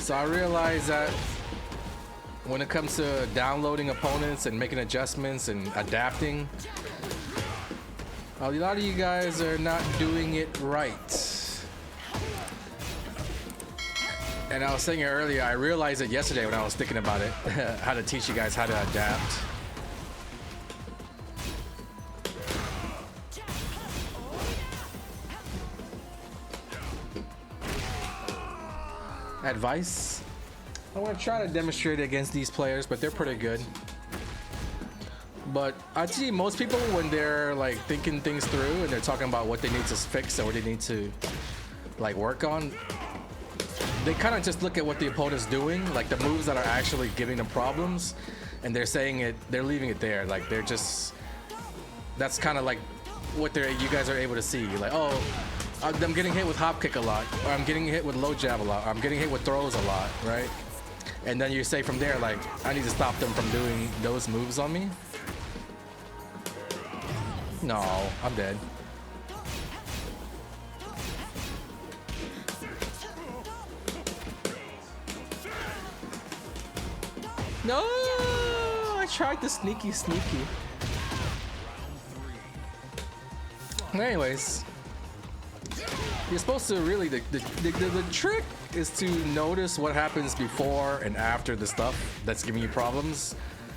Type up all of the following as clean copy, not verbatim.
So I realized that when it comes to downloading opponents and making adjustments and adapting, a lot of you guys are not doing it right. And I was saying it earlier, I realized it yesterday when I was thinking about it, how to teach you guys how to adapt. Advice? I want to try to demonstrate it against these players, but they're pretty good. But I see most people when they're like thinking things through and they're talking about what they need to fix or what they need to like work on, they kind of just look at what the opponent's doing, like the moves that are actually giving them problems, and they're saying it, they're leaving it there. Like they're just, that's kind of like what you guys are able to see. Like, oh, I'm getting hit with hop kick a lot, or I'm getting hit with low jab a lot, or I'm getting hit with throws a lot, right? And then you say from there, like, I need to stop them from doing those moves on me. No, I'm dead. No, I tried the sneaky. Anyways, you're supposed to really, the trick is to notice what happens before and after the stuff that's giving you problems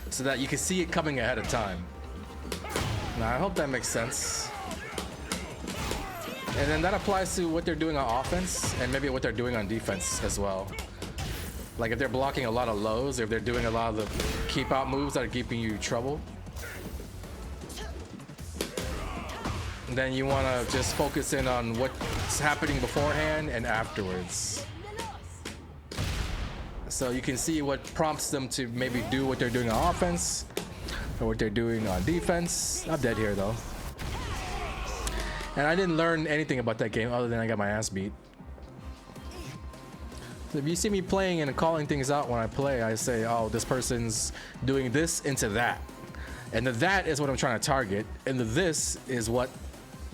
so that you can see it coming ahead of time. Now, I hope that makes sense. And then that applies to what they're doing on offense and maybe what they're doing on defense as well. Like if they're blocking a lot of lows, or if they're doing a lot of the keep out moves that are keeping you trouble, then you want to just focus in on what's happening beforehand and afterwards. So you can see what prompts them to maybe do what they're doing on offense or what they're doing on defense. I'm dead here though. And I didn't learn anything about that game other than I got my ass beat. So if you see me playing and calling things out when I play, I say, oh, this person's doing this into that. And the that is what I'm trying to target. And the this is what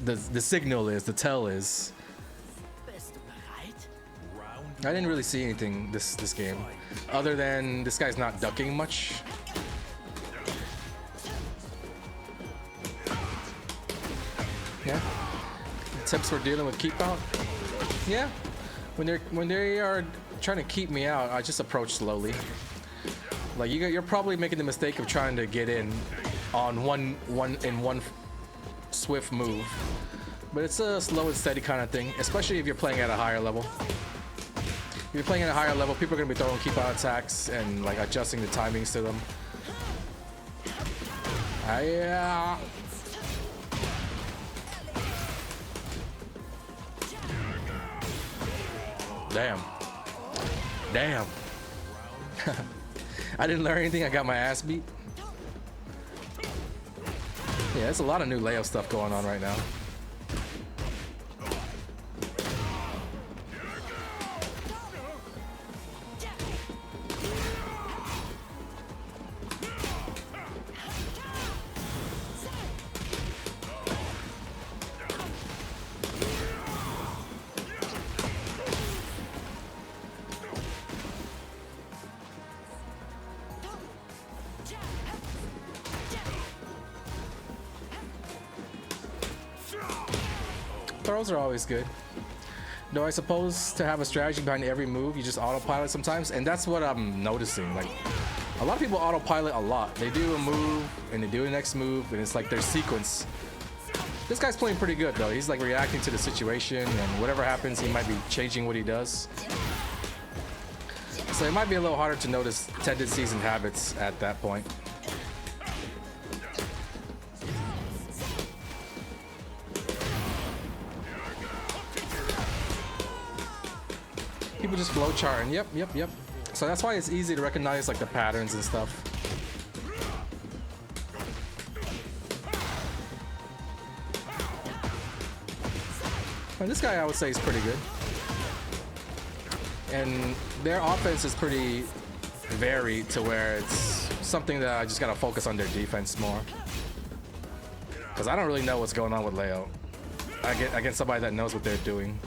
the signal is, the tell is. I didn't really see anything this game, other than this guy's not ducking much. Yeah. Tips for dealing with keep out. Yeah. When they are trying to keep me out, I just approach slowly. Like you're probably making the mistake of trying to get in on one swift move, but it's a slow and steady kind of thing, especially if you're playing at a higher level. If you're playing at a higher level, people are gonna be throwing keep out attacks and like adjusting the timings to them. Damn. I didn't learn anything. I got my ass beat. Yeah, there's a lot of new layup stuff going on right now. Throws are always good. Though I suppose to have a strategy behind every move, you just autopilot sometimes, and that's what I'm noticing. Like a lot of people autopilot a lot. They do a move and they do the next move, and it's like their sequence. This guy's playing pretty good though. He's like reacting to the situation, and whatever happens, he might be changing what he does. So it might be a little harder to notice tendencies and habits at that point. People just flow charting. Yep. So that's why it's easy to recognize like the patterns and stuff. And this guy I would say is pretty good. And their offense is pretty varied to where it's something that I just gotta focus on their defense more. Because I don't really know what's going on with Leo. I get somebody that knows what they're doing.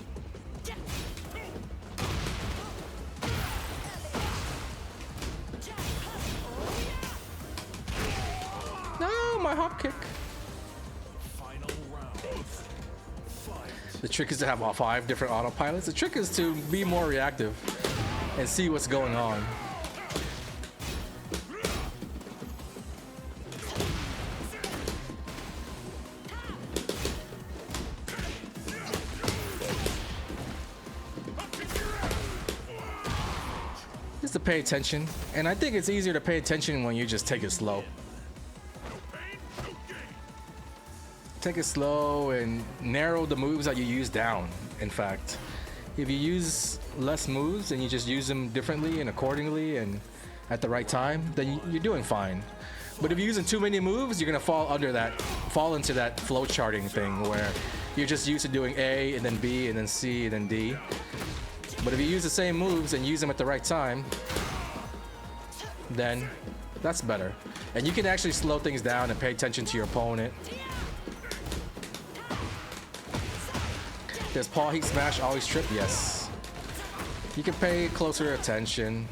my hop kick. The trick is to have all 5 different autopilots. The trick is to be more reactive and see what's going on. Just to pay attention, and I think it's easier to pay attention when you just take it slow. Take it slow and narrow the moves that you use down. In fact, if you use less moves and you just use them differently and accordingly and at the right time, then you're doing fine. But if you're using too many moves, you're gonna fall into that flow charting thing where you're just used to doing A and then B and then C and then D. But if you use the same moves and use them at the right time, then that's better. And you can actually slow things down and pay attention to your opponent. Does Paul Heat Smash always trip? Yes. You can pay closer attention.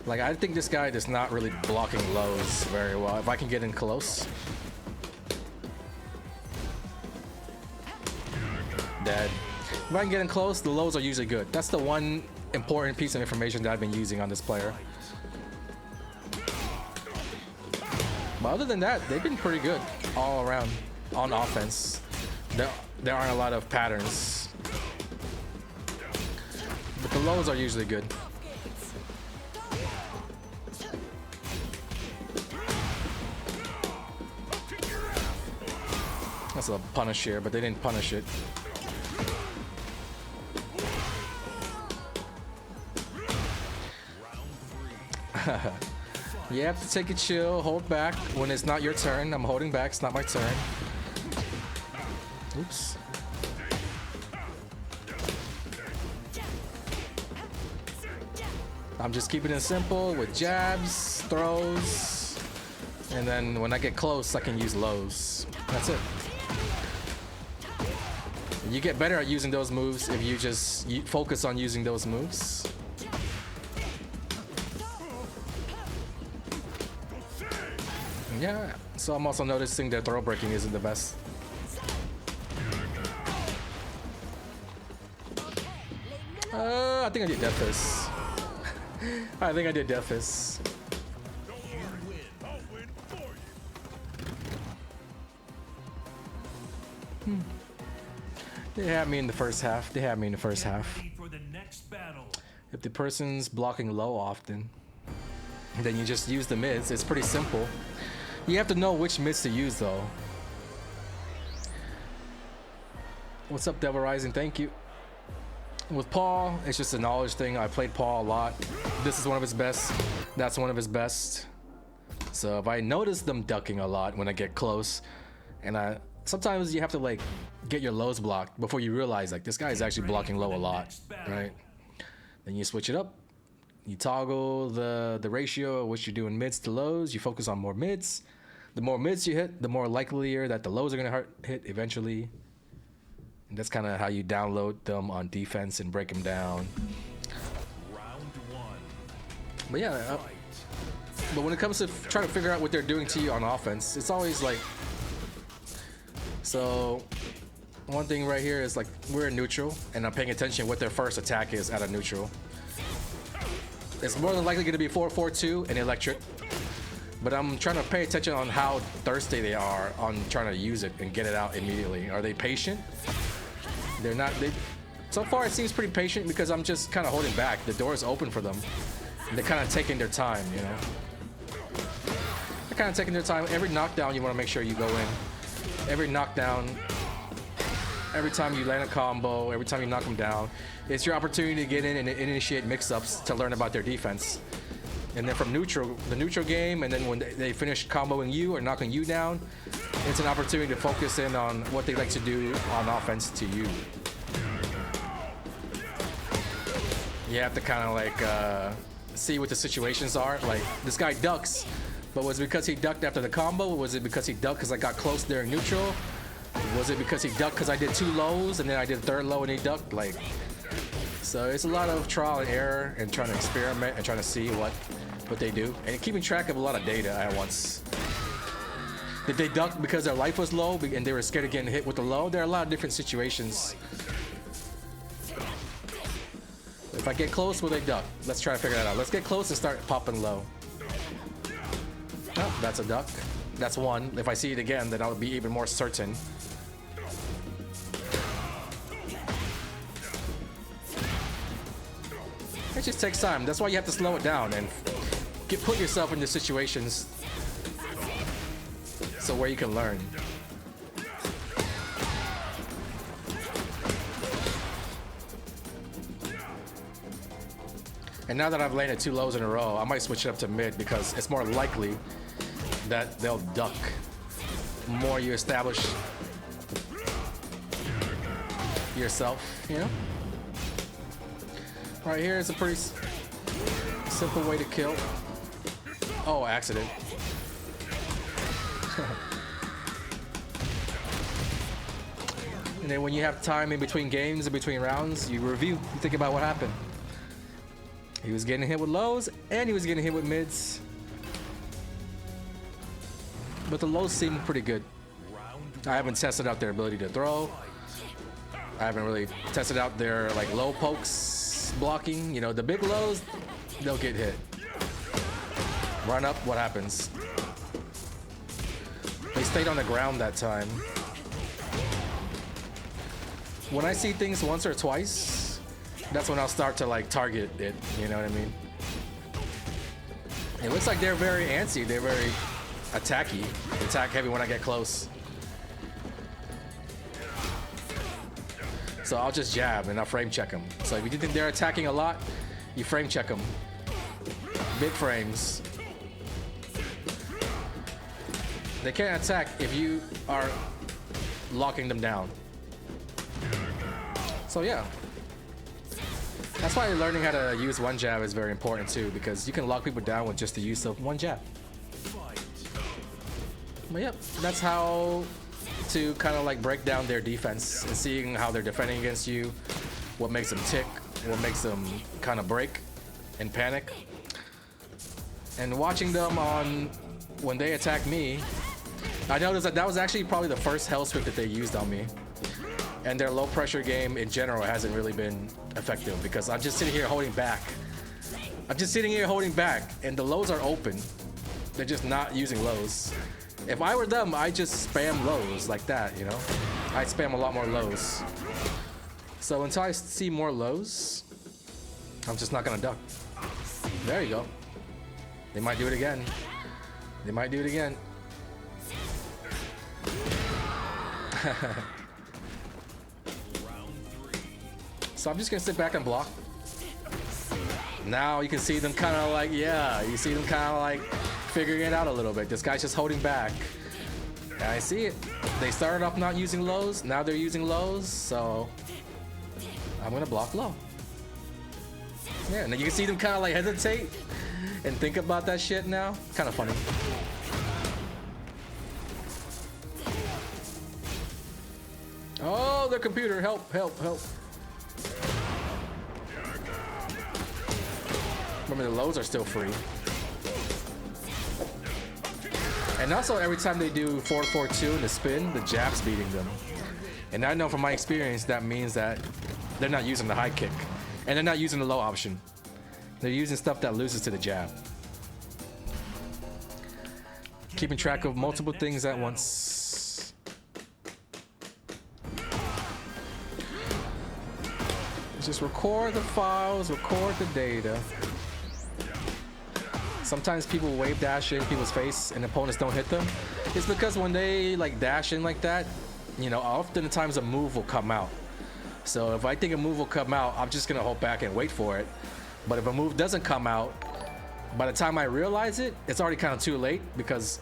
Like, I think this guy is not really blocking lows very well. If I can get in close. Dead. If I can get in close, the lows are usually good. That's the one important piece of information that I've been using on this player. But other than that, they've been pretty good all around on offense. There aren't a lot of patterns. But the lows are usually good. That's a punish here, but they didn't punish it. You have to take a chill, hold back when it's not your turn. I'm holding back, it's not my turn. Oops. I'm just keeping it simple with jabs, throws, and then when I get close, I can use lows. That's it. You get better at using those moves if you focus on using those moves. Yeah, so I'm also noticing their throw breaking isn't the best. I think I did Death Fist. I think I did Death Fist. They had me in the first half. If the person's blocking low often, then you just use the mids. It's pretty simple. You have to know which mids to use though. What's up, Devil Rising? Thank you. With Paul, it's just a knowledge thing. I played Paul a lot. This is one of his best. That's one of his best. So if I notice them ducking a lot when I get close, and sometimes you have to like get your lows blocked before you realize like this guy is actually blocking low a lot, right? Then you switch it up. You toggle the ratio of what you're doing mids to lows. You focus on more mids. The more mids you hit, the more likelier that the lows are gonna hit eventually. And that's kind of how you download them on defense and break them down. But yeah, but when it comes to trying to figure out what they're doing to you on offense, it's always like, so one thing right here is like we're in neutral and I'm paying attention what their first attack is out of neutral. It's more than likely going to be 4-4-2 and electric, but I'm trying to pay attention on how thirsty they are on trying to use it and get it out immediately. Are they patient? They're not. So far it seems pretty patient because I'm just kind of holding back. The door is open for them. And they're kind of taking their time, you know. They're kind of taking their time. Every knockdown you want to make sure you go in. Every knockdown, every time you land a combo, every time you knock them down, it's your opportunity to get in and initiate mix-ups to learn about their defense. And then from neutral, the neutral game, and then when they finish comboing you or knocking you down, it's an opportunity to focus in on what they like to do on offense to you. You have to kind of like see what the situations are. Like this guy ducks, but was it because he ducked after the combo? Was it because he ducked because I got close during neutral? Was it because he ducked because I did 2 lows and then I did third low and he ducked? Like, so it's a lot of trial and error and trying to experiment and trying to see what they do and keeping track of a lot of data at once. Did they duck because their life was low and they were scared of getting hit with the low? There are a lot of different situations. If I get close, will they duck? Let's try to figure that out. Let's get close and start popping low. Oh, that's a duck. That's one. If I see it again, then I'll be even more certain. It just takes time. That's why you have to slow it down and put yourself into situations so where you can learn. And now that I've landed 2 lows in a row, I might switch it up to mid because it's more likely that they'll duck. The more you establish yourself, you know? Right here is a pretty simple way to kill. Oh, accident. And then when you have time in between games, in between rounds, you review, you think about what happened. He was getting hit with lows, and he was getting hit with mids. But the lows seem pretty good. I haven't tested out their ability to throw. I haven't really tested out their like low pokes blocking. You know, the big lows, they'll get hit. Run up, what happens? They stayed on the ground that time. When I see things once or twice, that's when I'll start to like target it, you know what I mean? It looks like they're very antsy, they're very attacky, attack heavy when I get close. So I'll just jab and I'll frame check them. So if you think they're attacking a lot, you frame check them. Big frames. They can't attack if you are locking them down. So yeah. That's why learning how to use one jab is very important too, because you can lock people down with just the use of one jab. But yep, that's how to kind of like break down their defense and seeing how they're defending against you, what makes them tick, what makes them kind of break and panic. And watching them on when they attack me, I noticed that that was actually probably the first hell script that they used on me. And their low pressure game in general hasn't really been effective because I'm just sitting here holding back. I'm just sitting here holding back and the lows are open. They're just not using lows. If I were them, I'd just spam lows like that, you know? I'd spam a lot more lows. So until I see more lows, I'm just not gonna duck. There you go. They might do it again. They might do it again. So I'm just gonna sit back and block. Now you can see them kind of like, yeah, you see them kind of like figuring it out a little bit. This guy's just holding back. And I see it. They started off not using lows, now they're using lows, so I'm gonna block low. Yeah, and then you can see them kind of like hesitate and think about that shit now. Kind of funny. Oh, their computer, help, help, help. Remember, the lows are still free. And also, every time they do 4-4-2 in the spin, the jab's beating them. And I know from my experience, that means that they're not using the high kick. And they're not using the low option. They're using stuff that loses to the jab. Keeping track of multiple things at once. Just record the files, record the data. Sometimes people wave dash in people's face and opponents don't hit them. It's because when they like dash in like that, you know, oftentimes a move will come out. So if I think a move will come out, I'm just gonna hold back and wait for it. But if a move doesn't come out, by the time I realize it, it's already kind of too late, because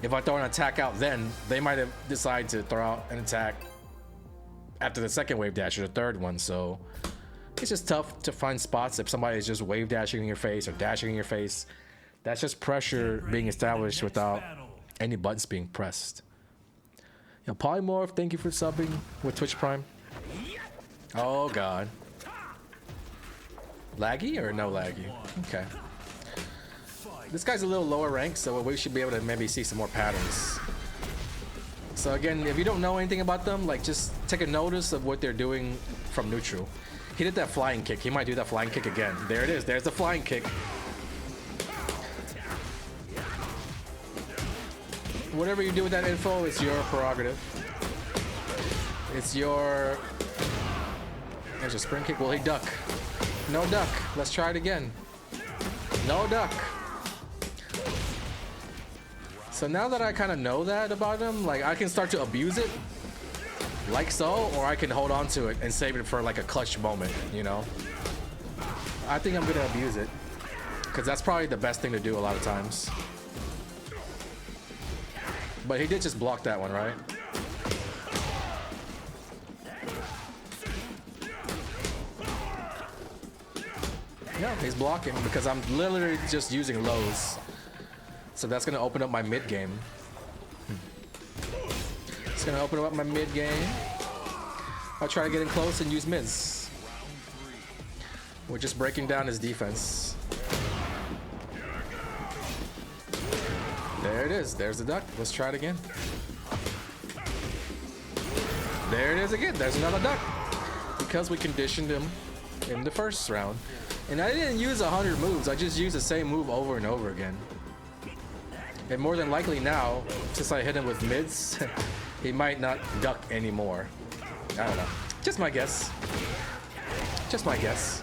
if I throw an attack out then, they might have decided to throw out an attack after the second wave dash or the third one. So it's just tough to find spots if somebody is just wave dashing in your face or dashing in your face. That's just pressure being established without any buttons being pressed. Yo, Polymorph, thank you for subbing with Twitch Prime. Oh god. Laggy or no laggy? Okay. This guy's a little lower rank, so we should be able to maybe see some more patterns. So again, if you don't know anything about them, like just take a notice of what they're doing from neutral. He did that flying kick. He might do that flying kick again. There it is. There's the flying kick. Whatever you do with that info, it's your prerogative. It's your... There's a spring kick. Will he duck? No duck. Let's try it again. No duck. So now that I kind of know that about him, like I can start to abuse it, like so, or I can hold on to it and save it for like a clutch moment, you know? I think I'm gonna abuse it, because that's probably the best thing to do a lot of times. But he did just block that one, right? Yeah, he's blocking because I'm literally just using lows. So that's gonna open up my mid game. It's gonna open up my mid game. I'll try to get in close and use mids. We're just breaking down his defense. There it is. There's the duck. Let's try it again. There it is again. There's another duck. Because we conditioned him in the first round. And I didn't use 100 moves. I just used the same move over and over again. And more than likely now, since I hit him with mids, he might not duck anymore. I don't know. Just my guess. Just my guess.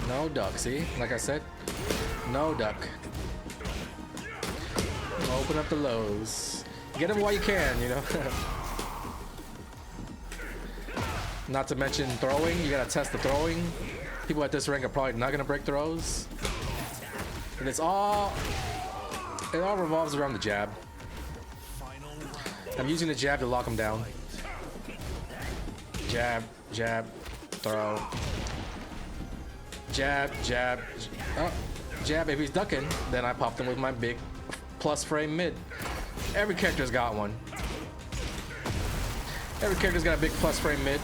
No duck, see? Like I said, no duck. Open up the lows. Get them while you can, you know? Not to mention throwing. You gotta test the throwing. People at this rank are probably not gonna break throws. And it all revolves around the jab. I'm using the jab to lock him down. Jab, jab, throw. Jab, jab, oh, jab. If he's ducking, then I popped him with my big plus frame mid. Every character's got one. Every character's got a big plus frame mid.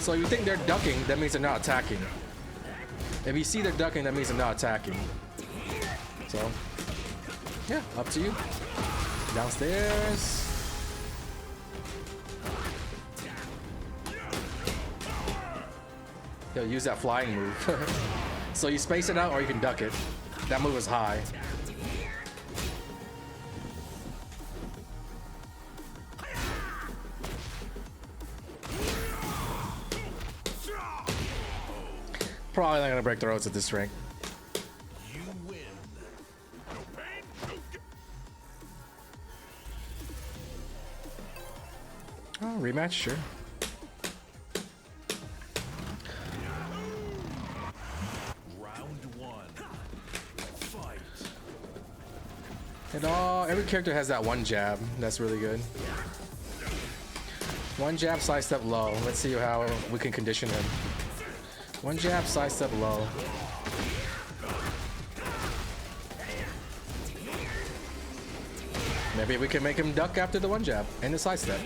So if you think they're ducking, that means they're not attacking. If you see they're ducking, that means they're not attacking. So, yeah, up to you. Downstairs. He'll use that flying move. So you space it out or you can duck it. That move is high. Probably not gonna break the roads at this rank. You win. No pain, no gain. Oh, rematch, sure. Every character has that one jab. That's really good. One jab, sidestep low. Let's see how we can condition him. One jab, sidestep low. Maybe we can make him duck after the one jab and the sidestep.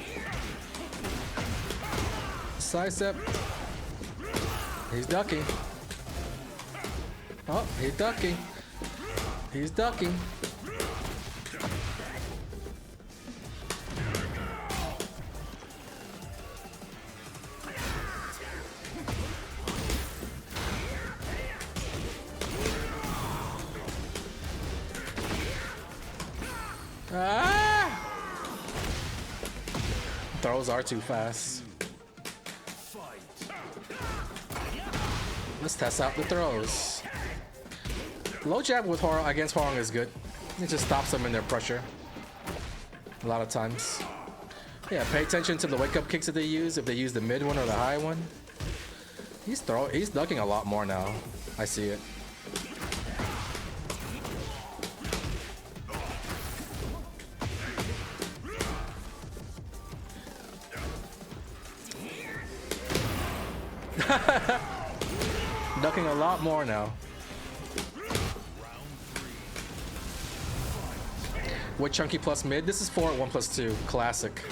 Sidestep. He's ducking. Oh, he's ducking. He's ducking. Ah! Throws are too fast. Let's test out the throws. Low jab with Horror against Horror is good. It just stops them in their pressure. A lot of times. Yeah, pay attention to the wake up kicks that they use. If they use the mid one or the high one. He's ducking a lot more now. I see it. Ducking a lot more now. What chunky plus mid? This is 4 at 1 plus 2. Classic.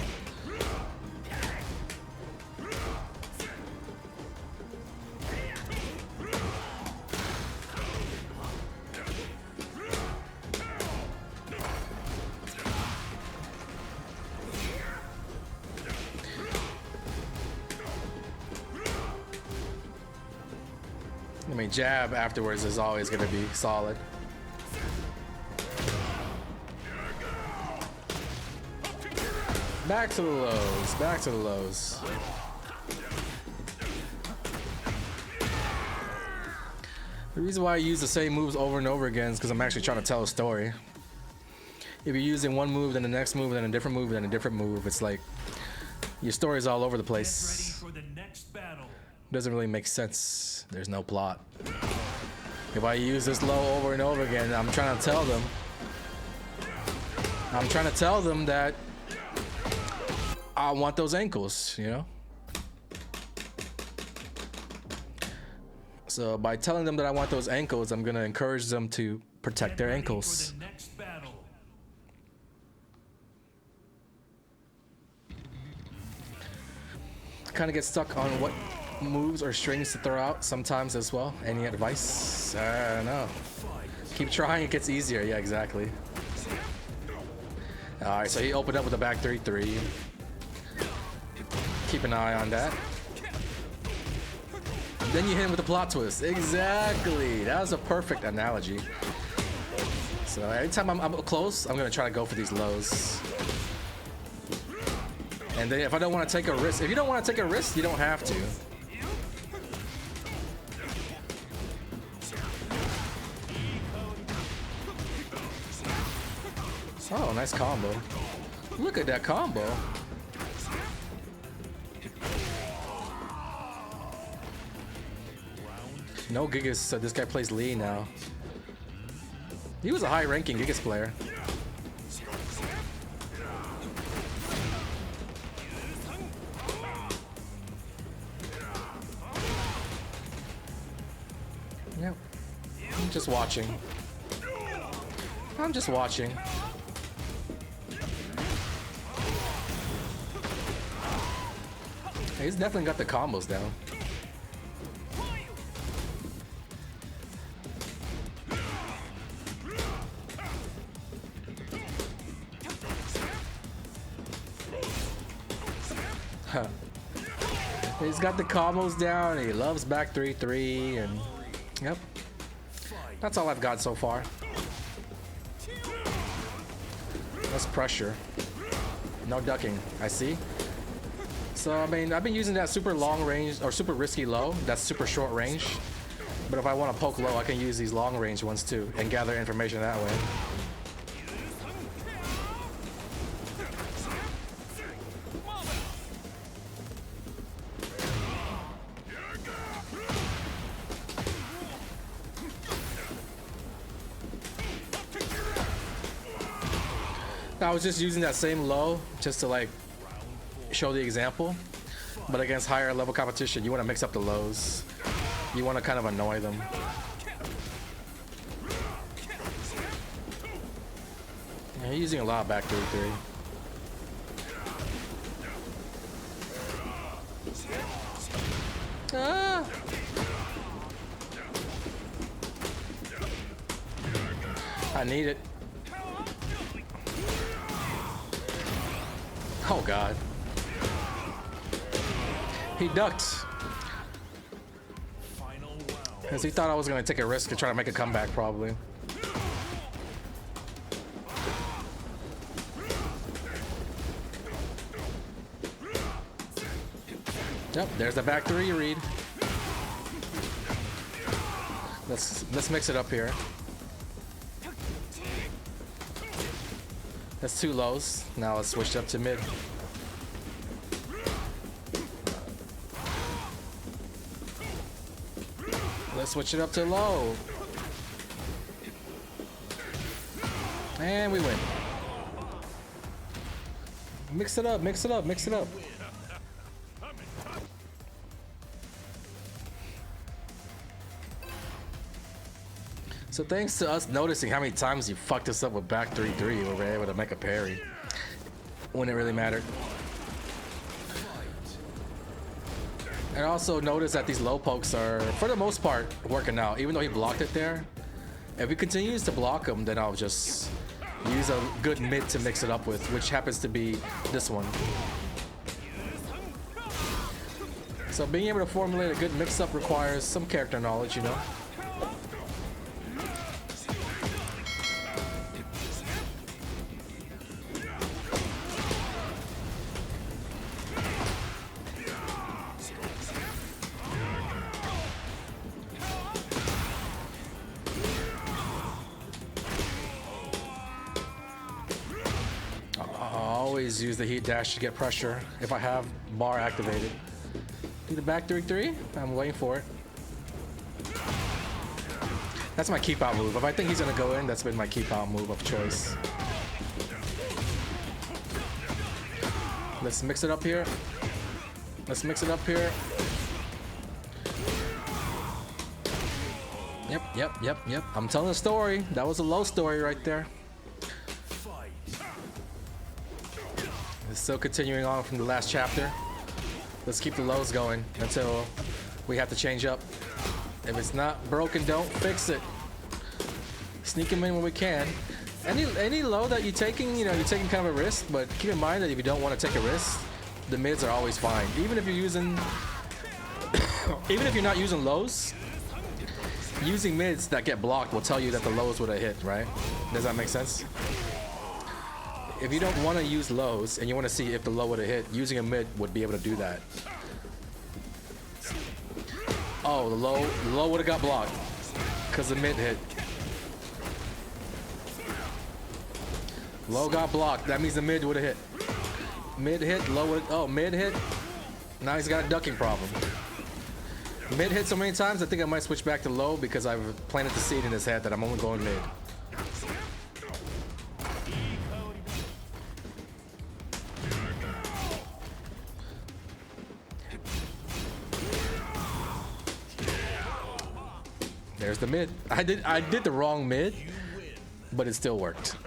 I mean, jab afterwards is always going to be solid. Back to the lows, back to the lows. The reason why I use the same moves over and over again is because I'm actually trying to tell a story. If you're using one move, then the next move, then a different move, then a different move, it's like your story's all over the place. Doesn't really make sense. There's no plot. If I use this low over and over again, I'm trying to tell them. I'm trying to tell them that I want those ankles, you know? So by telling them that I want those ankles, I'm gonna encourage them to protect their ankles. Kind of get stuck on what moves or strings to throw out sometimes as well. Any advice? I don't know. Keep trying, it gets easier. Yeah, exactly. Alright, so he opened up with a back 3-3. Keep an eye on that. Then you hit him with a plot twist. Exactly. That was a perfect analogy. So every time I'm close, I'm gonna try to go for these lows. And then if I don't want to take a risk, if you don't want to take a risk, you don't have to. Oh, nice combo. Look at that combo. No Gigas, so this guy plays Lee now. He was a high-ranking Gigas player. Yep. I'm just watching. I'm just watching. He's definitely got the combos down. He's got the combos down. He loves back 3-3, and yep, that's all I've got so far. Less pressure, no ducking. I see. So I mean, I've been using that super long range or super risky low. That's super short range. But if I want to poke low, I can use these long range ones too and gather information that way. I was just using that same low just to like show the example, but against higher level competition, you want to mix up the lows. You want to kind of annoy them. Yeah, you're using a lot of back 3-3. Ah! I need it. Oh god. He ducked. Because he thought I was going to take a risk and try to make a comeback, probably. Yep, there's the back 3 read. Let's mix it up here. That's 2 lows. Now let's switch up to mid. Let's switch it up to low. And we win. Mix it up, mix it up, mix it up. So thanks to us noticing how many times you fucked us up with back 3-3, we were able to make a parry when it really mattered. And also notice that these low pokes are, for the most part, working out. Even though he blocked it there, if he continues to block him, then I'll just use a good mid to mix it up with, which happens to be this one. So being able to formulate a good mix-up requires some character knowledge, you know? Use the heat dash to get pressure if I have bar activated. Do the back 3-3. I'm waiting for it. That's my keep out move. If I think he's gonna go in, that's been my keep out move of choice. Let's mix it up here. Let's mix it up here. Yep. I'm telling a story. That was a low story right there. Still continuing on from the last chapter. Let's keep the lows going until we have to change up. If it's not broken, don't fix it. Sneak them in when we can. Any low that you're taking, you know, you're taking kind of a risk, but keep in mind that if you don't want to take a risk, the mids are always fine. Even if you're using, even if you're not using lows, using mids that get blocked will tell you that the lows would have hit, right? Does that make sense? If you don't want to use lows and you want to see if the low would have hit, using a mid would be able to do that. Oh, the low would have got blocked because the mid hit. Low got blocked. That means the mid would have hit. Mid hit, low would. Oh, mid hit. Now he's got a ducking problem. Mid hit so many times, I think I might switch back to low because I've planted the seed in his head that I'm only going mid. There's the mid. I did the wrong mid, but it still worked.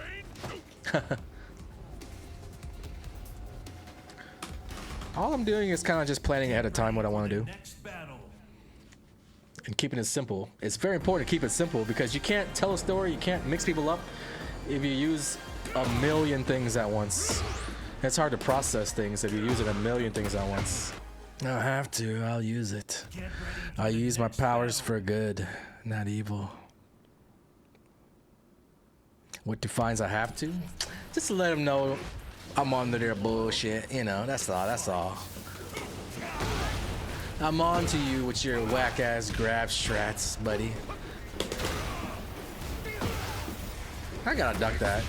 All I'm doing is kind of just planning ahead of time what I want to do. And keeping it simple. It's very important to keep it simple because you can't tell a story, you can't mix people up if you use a million things at once. It's hard to process things if you're using a million things at once. I have to, I'll use it. I'll use my powers for good, not evil. What defines I have to? Just to let them know I'm under their bullshit, you know, that's all. I'm on to you with your whack-ass grab strats, buddy. I gotta duck that.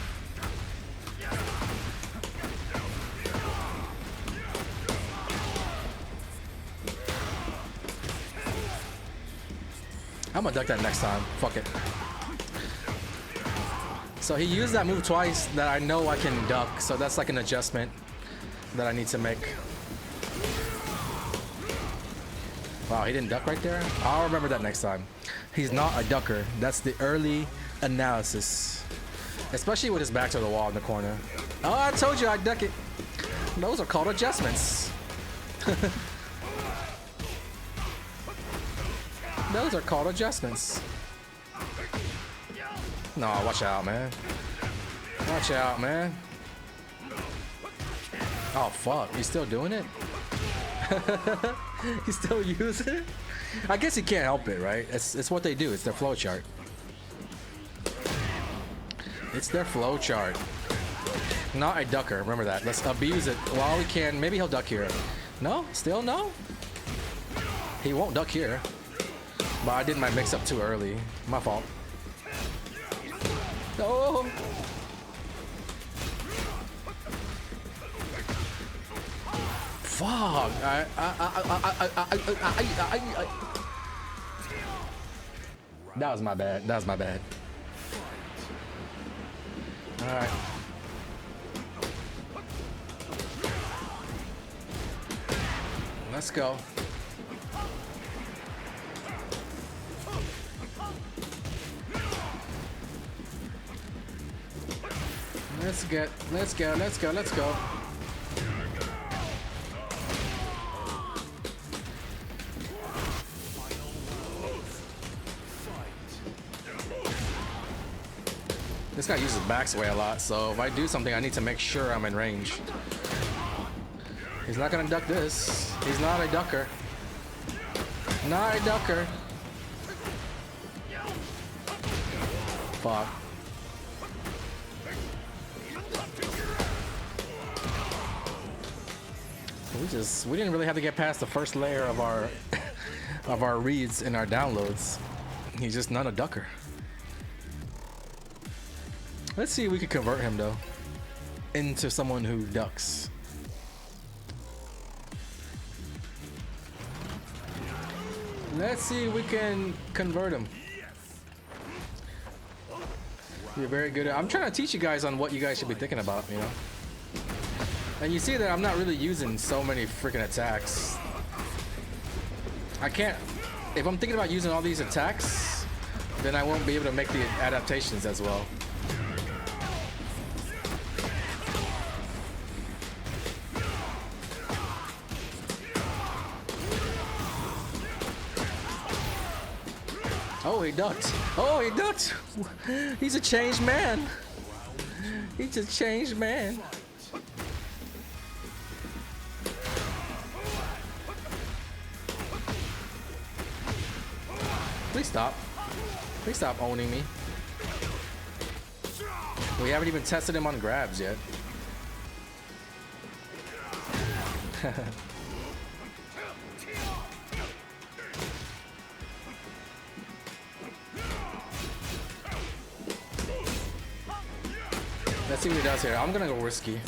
I'm gonna duck that next time. Fuck it. So he used that move twice that I know I can duck, so that's like an adjustment that I need to make. Wow, he didn't duck right there? I'll remember that next time. He's not a ducker. That's the early analysis. Especially with his back to the wall in the corner. Oh, I told you I'd duck it. Those are called adjustments. Those are called adjustments. No, watch out, man. Watch out, man. Oh, fuck. He's still doing it? He's still using it? I guess he can't help it, right? It's what they do. It's their flow chart. It's their flow chart. Not a ducker. Remember that. Let's abuse it while we can. Maybe he'll duck here. No? Still no? He won't duck here. But I did my mix up too early. My fault. Oh! Fuck! That was my bad. That was my bad. All right. Let's go. Let's go, let's go, let's go. This guy uses backsway a lot, so if I do something, I need to make sure I'm in range. He's not gonna duck this. He's not a ducker. Not a ducker. Fuck. We didn't really have to get past the first layer of our of our reads and our downloads. He's just not a ducker. Let's see if we can convert him though into someone who ducks. Let's see if we can convert him. You're very good at. I'm trying to teach you guys on what you guys should be thinking about, you know. And you see that I'm not really using so many freaking attacks. I can't. If I'm thinking about using all these attacks, then I won't be able to make the adaptations as well. Oh, he ducked. Oh, he ducked. He's a changed man. He's a changed man. Please stop. Please stop owning me. We haven't even tested him on grabs yet. Let's see what he does here. I'm gonna go risky.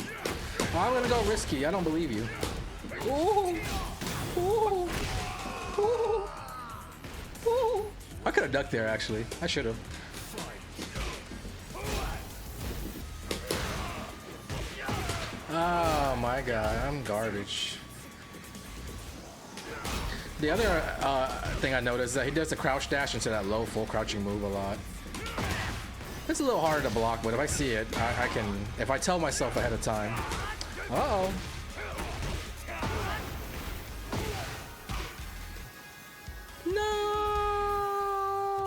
I'm gonna go risky. I don't believe you. Ooh. Ooh. Ooh. Ooh. I could have ducked there actually. I should have. Oh my god, I'm garbage. The other thing I noticed is that he does the crouch dash into that low full crouching move a lot. It's a little harder to block, but if I see it, I can, if I tell myself ahead of time. Uh-oh. No!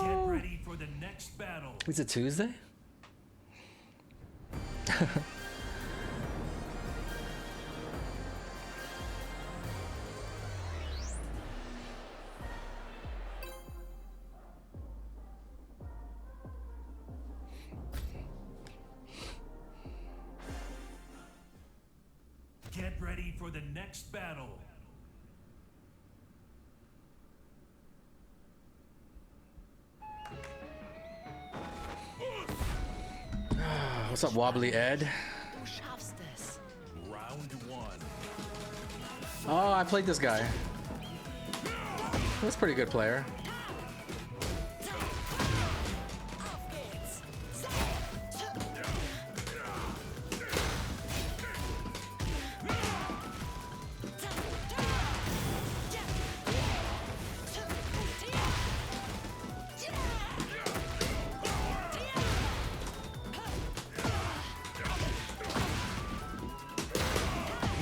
Get ready for the next battle. Is it Tuesday? Get ready for the next battle. What's up, Wobbly Ed? Du schaffst es. Round one. Oh, I played this guy. That's a pretty good player.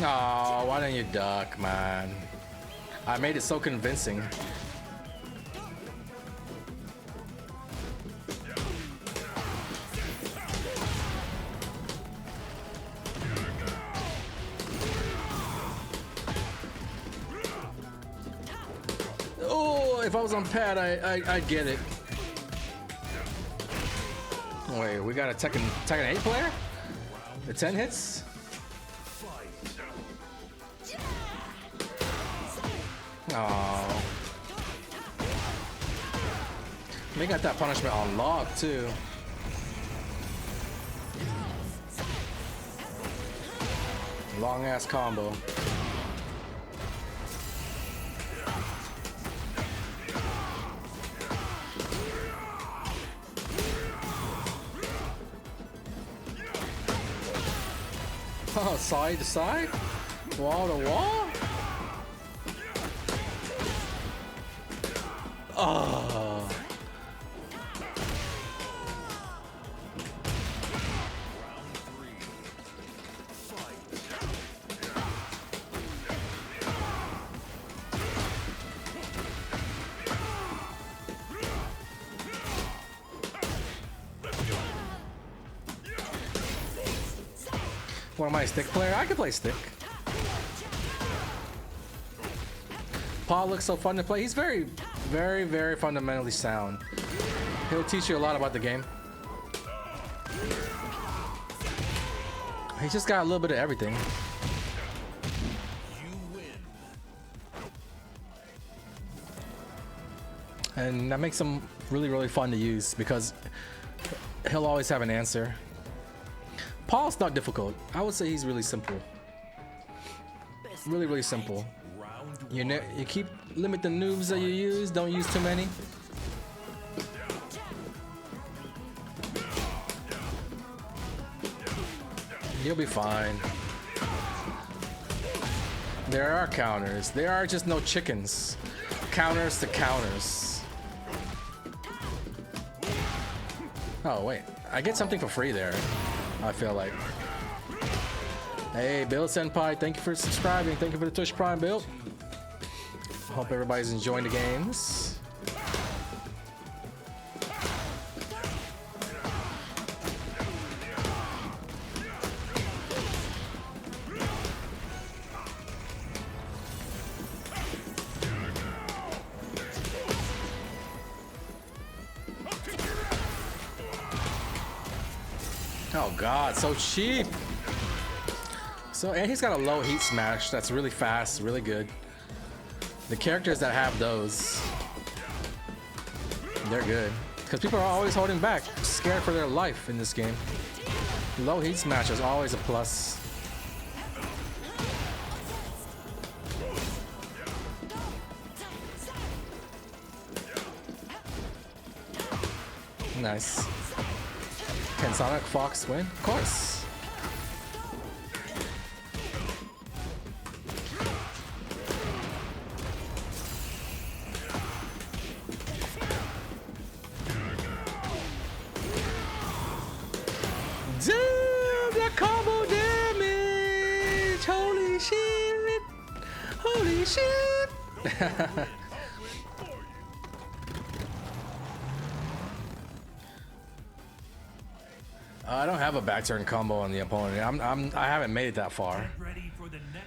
Oh, why didn't you duck, man? I made it so convincing. Oh, if I was on pad, I'd get it. Wait, we got a Tekken 8 player? The 10 hits? Oh, they got that punishment on lock too. Long ass combo. Oh, side to side, wall to wall. Oh. What am I, a stick player? I can play stick. Paul looks so fun to play. He's very, very, very fundamentally sound. He'll teach you a lot about the game. He's just got a little bit of everything. You win. And that makes him really, really fun to use because he'll always have an answer. Paul's not difficult. I would say he's really simple. Really, really simple. Round You keep limit the noobs that you use. Don't use too many. You'll be fine. There are counters. There are just no chickens. Counters to counters. Oh wait, I get something for free there. I feel like. Hey, Bill Senpai, thank you for subscribing. Thank you for the Twitch Prime, Bill. Hope everybody's enjoying the games. Oh God, so cheap. So, and he's got a low heat smash that's really fast, really good. The characters that have those, they're good. Because people are always holding back, scared for their life in this game. Low heat smash is always a plus. Nice. Can Sonic Fox win? Of course. Damn, that combo damage! Holy shit! Holy shit! I don't have a back turn combo on the opponent. I haven't made it that far. ready for the next